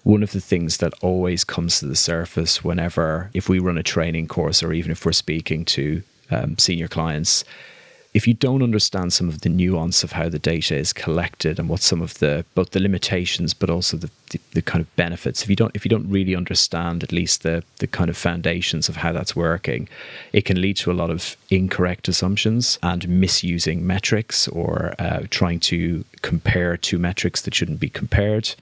one of the things that always comes to the surface if we run a training course or even if we're speaking to senior clients, if you don't understand some of the nuance of how the data is collected and what some of both the limitations but also the kind of benefits, if you don't really understand at least the kind of foundations of how that's working, it can lead to a lot of incorrect assumptions and misusing metrics or trying to compare two metrics that shouldn't be compared.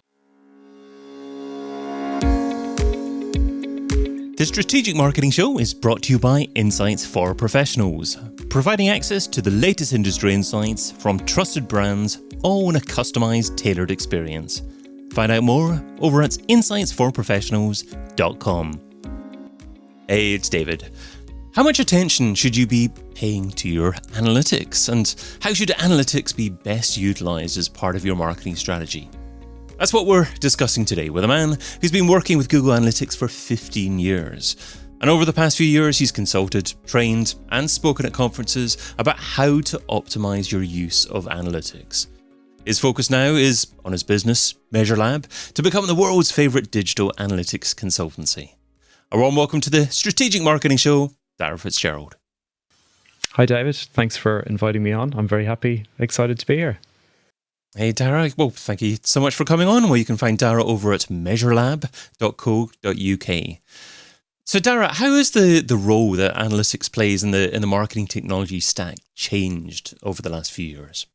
The Strategic Marketing Show is brought to you by Insights for Professionals, providing access to the latest industry insights from trusted brands, all in a customised, tailored experience. Find out more over at insightsforprofessionals.com. Hey, it's David. How much attention should you be paying to your analytics, and how should analytics be best utilised as part of your marketing strategy? That's what we're discussing today with a man who's been working with Google Analytics for 15 years. And over the past few years, he's consulted, trained, and spoken at conferences about how to optimize your use of analytics. His focus now is on his business, Measurelab, to become the world's favorite digital analytics consultancy. A warm welcome to the Strategic Marketing Show, Dara Fitzgerald. Hi, David. Thanks for inviting me on. I'm very excited to be here. Hey, Dara. Well, thank you so much for coming on. Well, you can find Dara over at measurelab.co.uk. So, Dara, how has the role that analytics plays in the marketing technology stack changed over the last few years?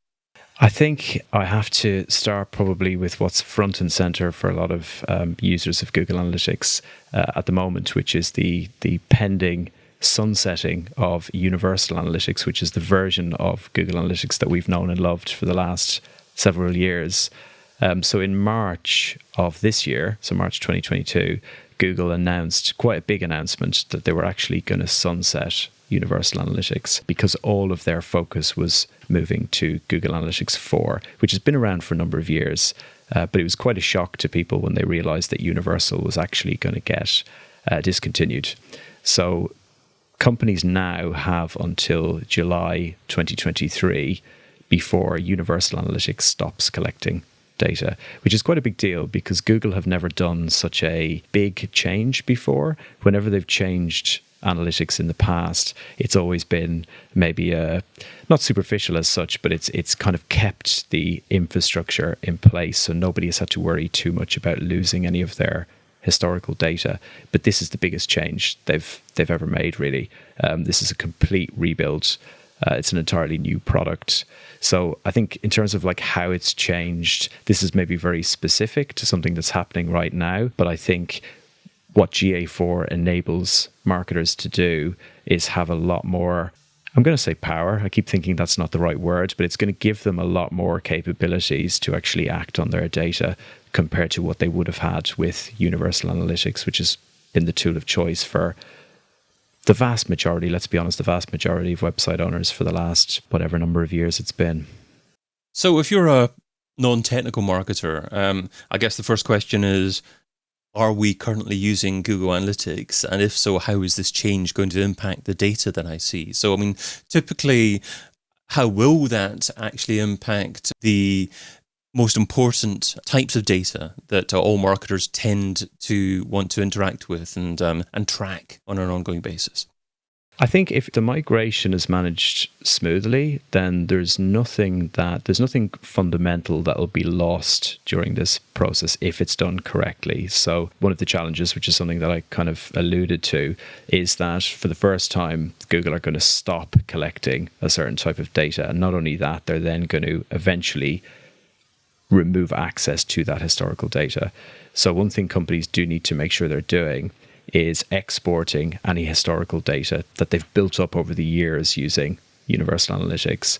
I think I have to start probably with what's front and center for a lot of users of Google Analytics at the moment, which is the pending sunsetting of Universal Analytics, which is the version of Google Analytics that we've known and loved for the last several years. So in March of this year, so March 2022, Google announced quite a big announcement that they were actually going to sunset Universal Analytics because all of their focus was moving to Google Analytics 4, which has been around for a number of years. But it was quite a shock to people when they realized that Universal was actually going to get discontinued. So companies now have until July 2023 before Universal Analytics stops collecting data, which is quite a big deal because Google have never done such a big change before. Whenever they've changed analytics in the past, it's always been maybe not superficial as such, but it's kind of kept the infrastructure in place, so nobody has had to worry too much about losing any of their historical data. But this is the biggest change they've ever made, really. This is a complete rebuild. It's an entirely new product. So I think in terms of like how it's changed, this is maybe very specific to something that's happening right now. But I think what GA4 enables marketers to do is have a lot more, I'm going to say power. I keep thinking that's not the right word, but it's going to give them a lot more capabilities to actually act on their data compared to what they would have had with Universal Analytics, which has been the tool of choice for the vast majority, let's be honest, the vast majority of website owners for the last whatever number of years it's been. So if you're a non-technical marketer, I guess the first question is, are we currently using Google Analytics? And if so, how is this change going to impact the data that I see? So, I mean, typically, how will that actually impact the most important types of data that all marketers tend to want to interact with and track on an ongoing basis? I think if the migration is managed smoothly, then there's nothing fundamental that will be lost during this process if it's done correctly. So one of the challenges, which is something that I kind of alluded to, is that for the first time, Google are going to stop collecting a certain type of data. And not only that, they're then going to eventually remove access to that historical data. So one thing companies do need to make sure they're doing is exporting any historical data that they've built up over the years using Universal Analytics.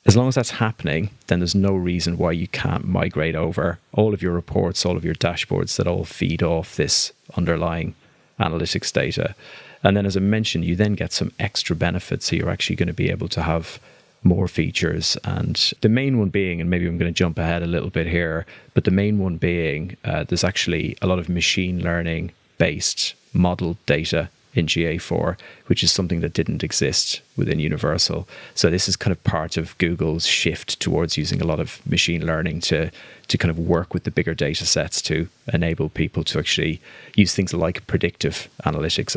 As long as that's happening, then there's no reason why you can't migrate over all of your reports, all of your dashboards that all feed off this underlying analytics data. And then, as I mentioned, you then get some extra benefits. So you're actually going to be able to have more features, and the main one being, and maybe I'm going to jump ahead a little bit here, but the main one being there's actually a lot of machine learning based model data in GA4, which is something that didn't exist within Universal. So this is kind of part of Google's shift towards using a lot of machine learning to kind of work with the bigger data sets to enable people to actually use things like predictive analytics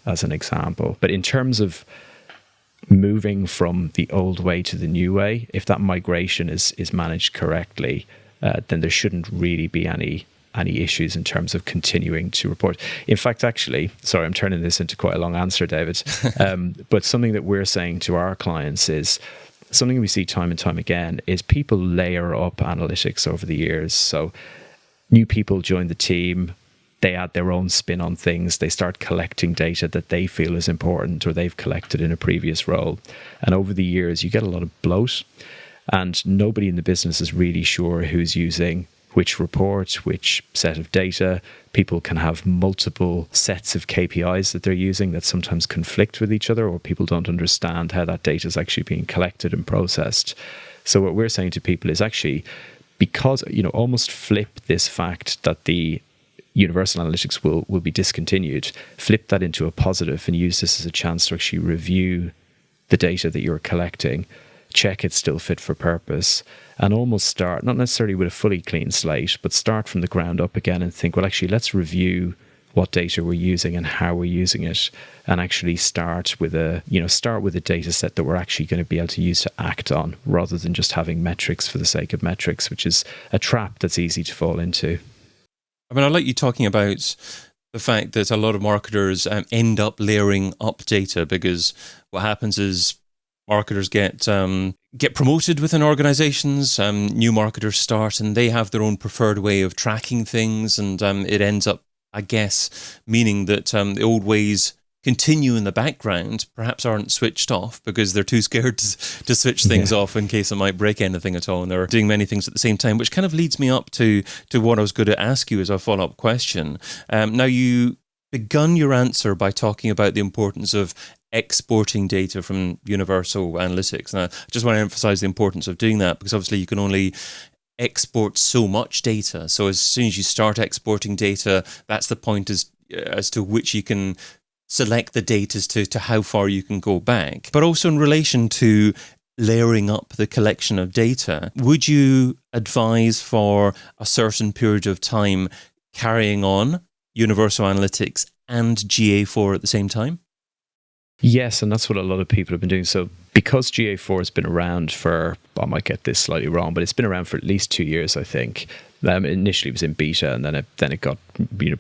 as an example. But in terms of moving from the old way to the new way, if that migration is managed correctly, then there shouldn't really be any issues in terms of continuing to report. In fact, actually, sorry, I'm turning this into quite a long answer, David, but something that we're saying to our clients is something we see time and time again is people layer up analytics over the years. So new people join the team, they add their own spin on things, they start collecting data that they feel is important or they've collected in a previous role. And over the years, you get a lot of bloat, and nobody in the business is really sure who's using which report, which set of data. People can have multiple sets of KPIs that they're using that sometimes conflict with each other, or people don't understand how that data is actually being collected and processed. So what we're saying to people is actually, because, almost flip this fact that the Universal Analytics will be discontinued, flip that into a positive and use this as a chance to actually review the data that you're collecting, check it's still fit for purpose, and almost start, not necessarily with a fully clean slate, but start from the ground up again and think, well, actually, let's review what data we're using and how we're using it, and actually start with a data set that we're actually going to be able to use to act on, rather than just having metrics for the sake of metrics, which is a trap that's easy to fall into. I mean, I like you talking about the fact that a lot of marketers end up layering up data, because what happens is marketers get promoted within organizations, new marketers start and they have their own preferred way of tracking things, and it ends up, I guess, meaning that the old ways continue in the background, perhaps aren't switched off because they're too scared to switch things off in case it might break anything at all, and they're doing many things at the same time, which kind of leads me up to what I was going to ask you as a follow-up question. Now, you begun your answer by talking about the importance of exporting data from Universal Analytics, and I just want to emphasize the importance of doing that, because obviously you can only export so much data. So as soon as you start exporting data, that's the point as to which you can select the data as to how far you can go back. But also in relation to layering up the collection of data, would you advise for a certain period of time carrying on Universal Analytics and GA4 at the same time? Yes, and that's what a lot of people have been doing. So because GA4 has been around for, I might get this slightly wrong, but it's been around for at least 2 years, I think. Initially it was in beta, and then it got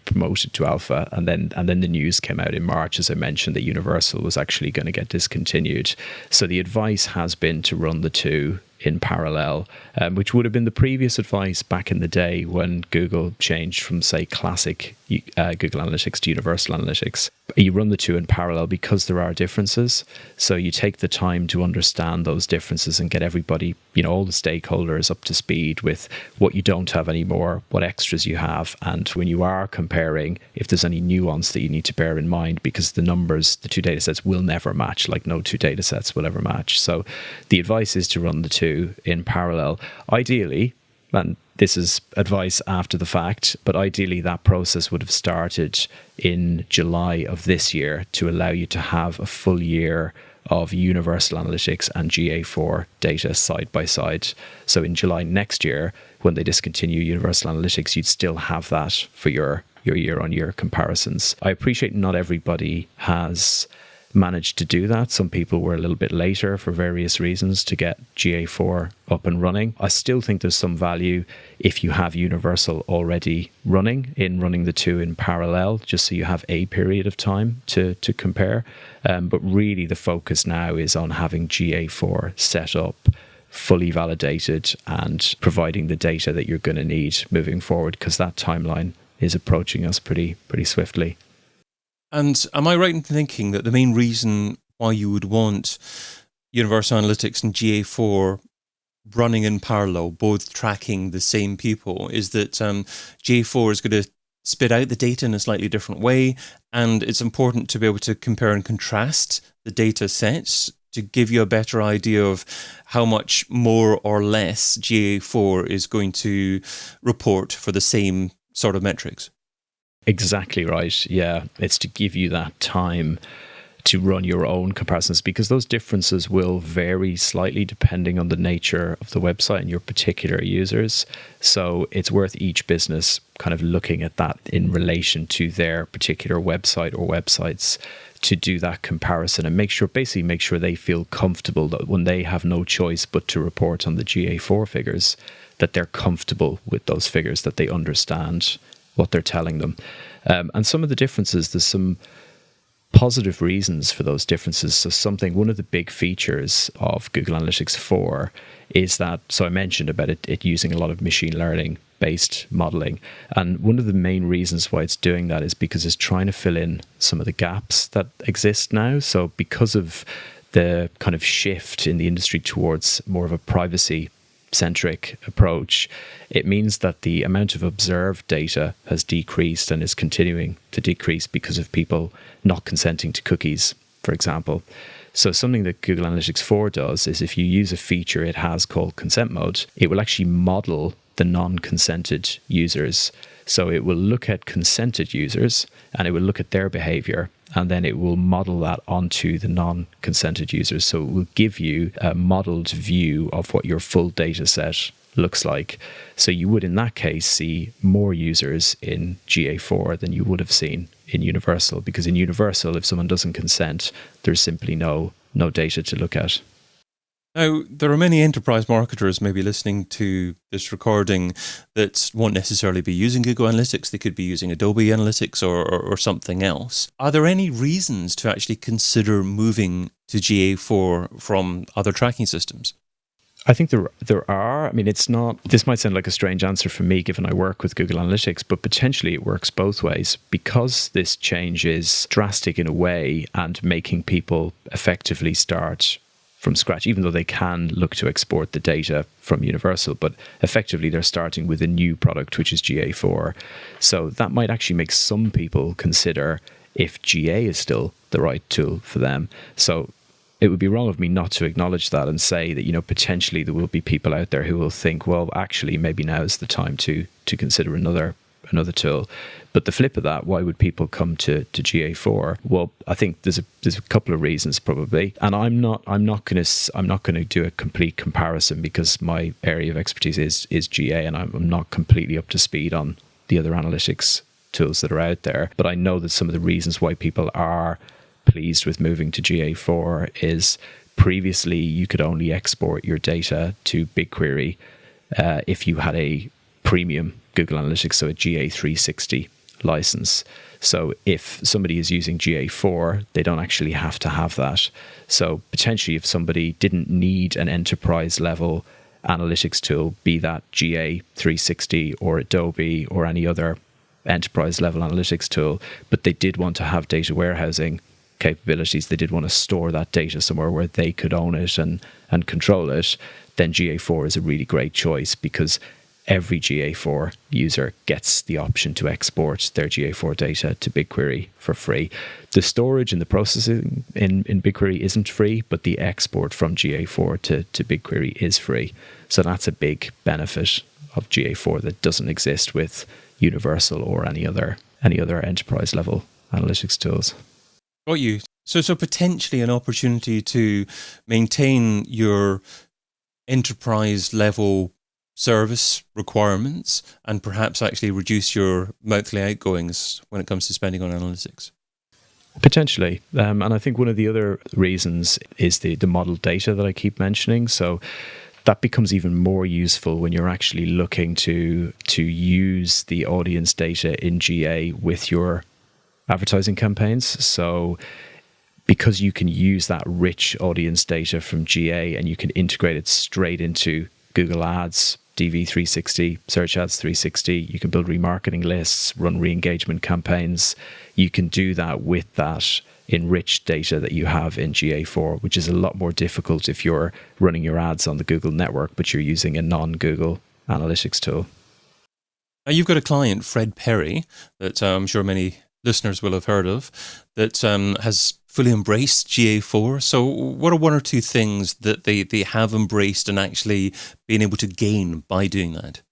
promoted to alpha, and then the news came out in March, as I mentioned, that Universal was actually going to get discontinued. So the advice has been to run the two in parallel, which would have been the previous advice back in the day when Google changed from, say, classic Google Analytics to Universal Analytics. You run the two in parallel because there are differences. So you take the time to understand those differences and get everybody, all the stakeholders up to speed with what you don't have anymore, what extras you have. And when you are comparing, if there's any nuance that you need to bear in mind, because the numbers, the two data sets will never match, like no two data sets will ever match. So the advice is to run the two in parallel. Ideally, and this is advice after the fact, but ideally that process would have started in July of this year to allow you to have a full year of Universal Analytics and GA4 data side by side. So in July next year, when they discontinue Universal Analytics, you'd still have that for your year-on-year comparisons. I appreciate not everybody has managed to do that. Some people were a little bit later for various reasons to get GA4 up and running. I still think there's some value if you have Universal already running the two in parallel, just so you have a period of time to compare. But really the focus now is on having GA4 set up, fully validated, and providing the data that you're going to need moving forward, because that timeline is approaching us pretty swiftly. And am I right in thinking that the main reason why you would want Universal Analytics and GA4 running in parallel, both tracking the same people, is that GA4 is going to spit out the data in a slightly different way, and it's important to be able to compare and contrast the data sets to give you a better idea of how much more or less GA4 is going to report for the same sort of metrics? Exactly right. Yeah. It's to give you that time to run your own comparisons, because those differences will vary slightly depending on the nature of the website and your particular users. So it's worth each business kind of looking at that in relation to their particular website or websites to do that comparison and make sure they feel comfortable that when they have no choice but to report on the GA4 figures, that they're comfortable with those figures, that they understand what they're telling them. And some of the differences, there's some positive reasons for those differences. So one of the big features of Google Analytics 4 is that, so I mentioned about it using a lot of machine learning based modeling. And one of the main reasons why it's doing that is because it's trying to fill in some of the gaps that exist now. So because of the kind of shift in the industry towards more of a privacy centric approach, it means that the amount of observed data has decreased and is continuing to decrease because of people not consenting to cookies, for example. So something that Google Analytics 4 does is if you use a feature it has called consent mode, it will actually model the non-consented users. So it will look at consented users and it will look at their behavior, and then it will model that onto the non-consented users. So it will give you a modeled view of what your full data set looks like. So you would, in that case, see more users in GA4 than you would have seen in Universal, because in Universal, if someone doesn't consent, there's simply no data to look at. Now, there are many enterprise marketers maybe listening to this recording that won't necessarily be using Google Analytics. They could be using Adobe Analytics or something else. Are there any reasons to actually consider moving to GA4 from other tracking systems? I think there are. I mean, this might sound like a strange answer for me given I work with Google Analytics, but potentially it works both ways, because this change is drastic in a way and making people effectively start from scratch, even though they can look to export the data from Universal, but effectively they're starting with a new product, which is GA4. So that might actually make some people consider if GA is still the right tool for them. So it would be wrong of me not to acknowledge that and say that, potentially there will be people out there who will think, well, actually, maybe now is the time to consider another tool. But the flip of that, why would people come to GA4? Well, I think there's a couple of reasons probably, and I'm not going to do a complete comparison because my area of expertise is GA, and I'm not completely up to speed on the other analytics tools that are out there. But I know that some of the reasons why people are pleased with moving to GA4 is previously you could only export your data to BigQuery if you had a premium Google Analytics, so a GA360 license. So if somebody is using GA4, they don't actually have to have that. So potentially if somebody didn't need an enterprise level analytics tool, be that GA360 or Adobe or any other enterprise level analytics tool, but they did want to have data warehousing capabilities, they did want to store that data somewhere where they could own it and control it, then GA4 is a really great choice, because every GA4 user gets the option to export their GA4 data to BigQuery for free. The storage and the processing in BigQuery isn't free, but the export from GA4 to BigQuery is free. So that's a big benefit of GA4 that doesn't exist with Universal or any other enterprise level analytics tools. Got you. So potentially an opportunity to maintain your enterprise level service requirements and perhaps actually reduce your monthly outgoings when it comes to spending on analytics. Potentially. And I think one of the other reasons is the model data that I keep mentioning. So that becomes even more useful when you're actually looking to use the audience data in GA with your advertising campaigns. So because you can use that rich audience data from GA and you can integrate it straight into Google Ads, DV360, Search Ads 360, you can build remarketing lists, run re-engagement campaigns. You can do that with that enriched data that you have in GA4, which is a lot more difficult if you're running your ads on the Google network, but you're using a non-Google analytics tool. Now, you've got a client, Fred Perry, that I'm sure many listeners will have heard of, that has fully embraced GA4. So what are one or two things that they have embraced and actually been able to gain by doing that?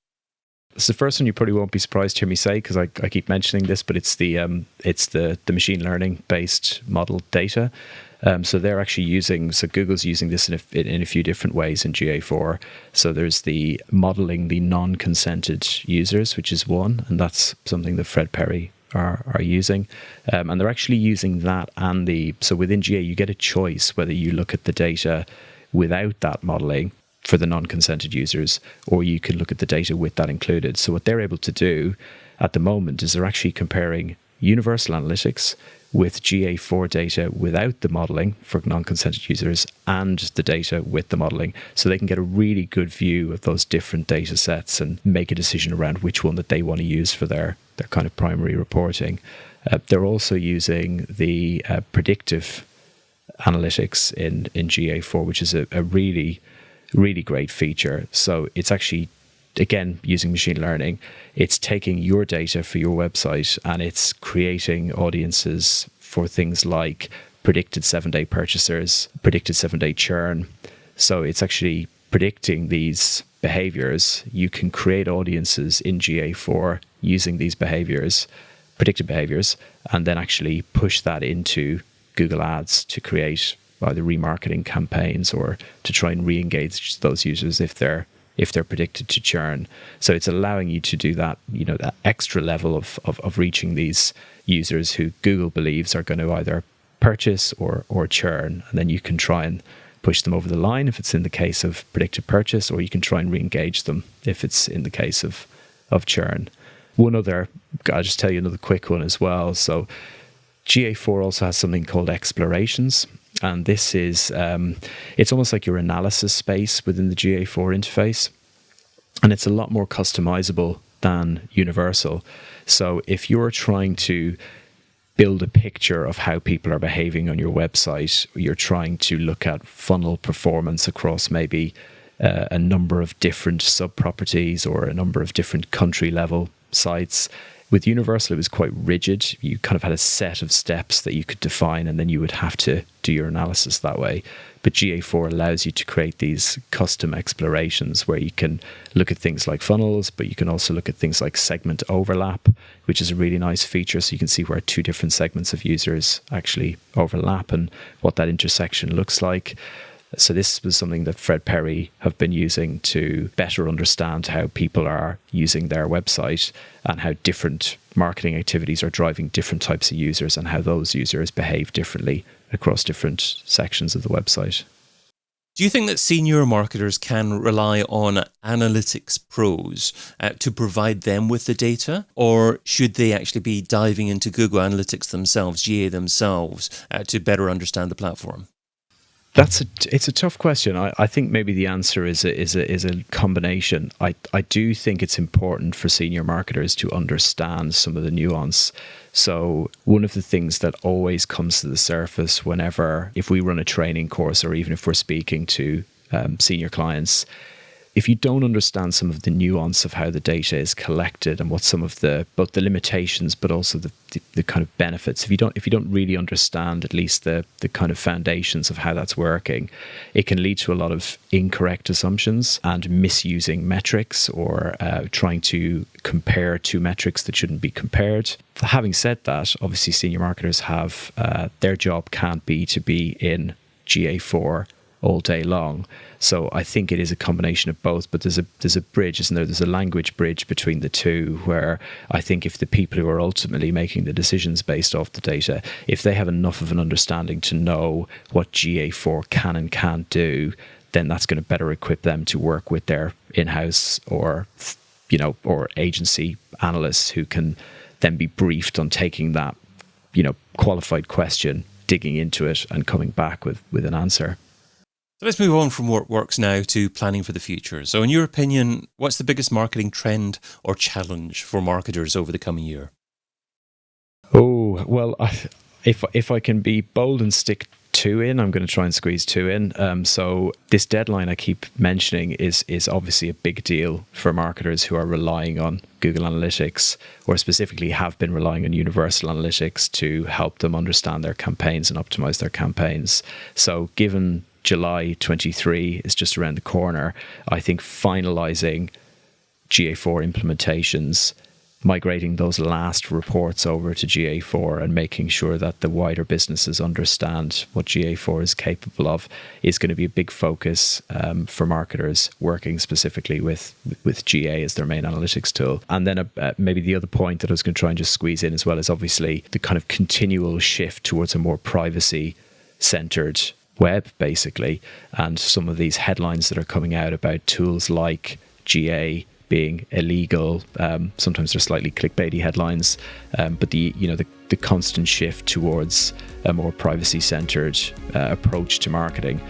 It's the first one you probably won't be surprised to hear me say, because I keep mentioning this, but it's the machine learning based model data. So they're actually Google's using this in a few different ways in GA4. So there's the modeling the non-consented users, which is one, and that's something that Fred Perry are using. And they're actually using that so within GA, you get a choice whether you look at the data without that modeling for the non-consented users, or you can look at the data with that included. So what they're able to do at the moment is they're actually comparing universal analytics with GA4 data without the modeling for non-consented users and the data with the modeling, so they can get a really good view of those different data sets and make a decision around which one that they want to use for their kind of primary reporting. They're also using the predictive analytics in GA4, which is a really, really great feature. So it's actually, again, using machine learning, it's taking your data for your website and it's creating audiences for things like predicted 7-day purchasers, predicted 7-day churn. So it's actually predicting these behaviors. You can create audiences in GA4 using these behaviors, predicted behaviors, and then actually push that into Google Ads to create either remarketing campaigns or to try and re-engage those users if they're predicted to churn. So it's allowing you to do that, that extra level of reaching these users who Google believes are going to either purchase or churn. And then you can try and push them over the line if it's in the case of predicted purchase, or you can try and re-engage them if it's in the case of churn. I'll just tell you another quick one as well. So GA4 also has something called explorations. And this is, it's almost like your analysis space within the GA4 interface. And it's a lot more customizable than universal. So if you're trying to build a picture of how people are behaving on your website, you're trying to look at funnel performance across maybe a number of different sub-properties or a number of different country level sites. With Universal, it was quite rigid. You kind of had a set of steps that you could define, and then you would have to do your analysis that way. But GA4 allows you to create these custom explorations where you can look at things like funnels, but you can also look at things like segment overlap, which is a really nice feature. So you can see where two different segments of users actually overlap and what that intersection looks like. So this was something that Fred Perry have been using to better understand how people are using their website and how different marketing activities are driving different types of users and how those users behave differently across different sections of the website. Do you think that senior marketers can rely on analytics pros to provide them with the data, or should they actually be diving into Google Analytics themselves, GA themselves, to better understand the platform? It's a tough question. I think maybe the answer is a combination. I do think it's important for senior marketers to understand some of the nuance. So one of the things that always comes to the surface if we run a training course or even if we're speaking to senior clients, if you don't understand some of the nuance of how the data is collected and what some of both the limitations but also the kind of benefits, if you don't really understand at least the kind of foundations of how that's working, it can lead to a lot of incorrect assumptions and misusing metrics or trying to compare two metrics that shouldn't be compared. Having said that, obviously senior marketers have their job can't be to be in GA4 all day long. So I think it is a combination of both, but there's a bridge, isn't there? There's a language bridge between the two where I think if the people who are ultimately making the decisions based off the data, if they have enough of an understanding to know what GA4 can and can't do, then that's going to better equip them to work with their in-house or agency analysts who can then be briefed on taking that, qualified question, digging into it and coming back with an answer. So let's move on from what works now to planning for the future. So in your opinion, what's the biggest marketing trend or challenge for marketers over the coming year? Oh, well, if I can be bold and stick two in, I'm going to try and squeeze two in. So this deadline I keep mentioning is obviously a big deal for marketers who are relying on Google Analytics, or specifically have been relying on Universal Analytics to help them understand their campaigns and optimize their campaigns. So given July 23 is just around the corner, I think finalizing GA4 implementations, migrating those last reports over to GA4 and making sure that the wider businesses understand what GA4 is capable of is going to be a big focus for marketers working specifically with GA as their main analytics tool. And then maybe the other point that I was going to try and just squeeze in as well is obviously the kind of continual shift towards a more privacy-centered web, basically, and some of these headlines that are coming out about tools like GA being illegal. Sometimes they're slightly clickbaity headlines, but the constant shift towards a more privacy-centered approach to marketing,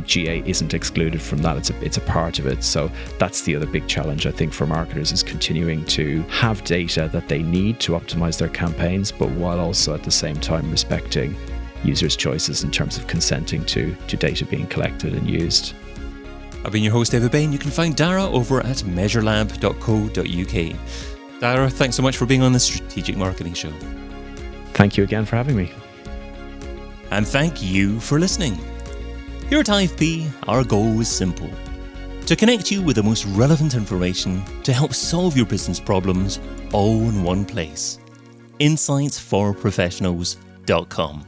GA isn't excluded from that. It's a part of it. So that's the other big challenge, I think, for marketers, is continuing to have data that they need to optimize their campaigns, but while also at the same time respecting users' choices in terms of consenting to data being collected and used. I've been your host, David Bain. You can find Dara over at measurelab.co.uk. Dara, thanks so much for being on the Strategic Marketing Show. Thank you again for having me. And thank you for listening. Here at IFP, our goal is simple: to connect you with the most relevant information to help solve your business problems all in one place. insightsforprofessionals.com.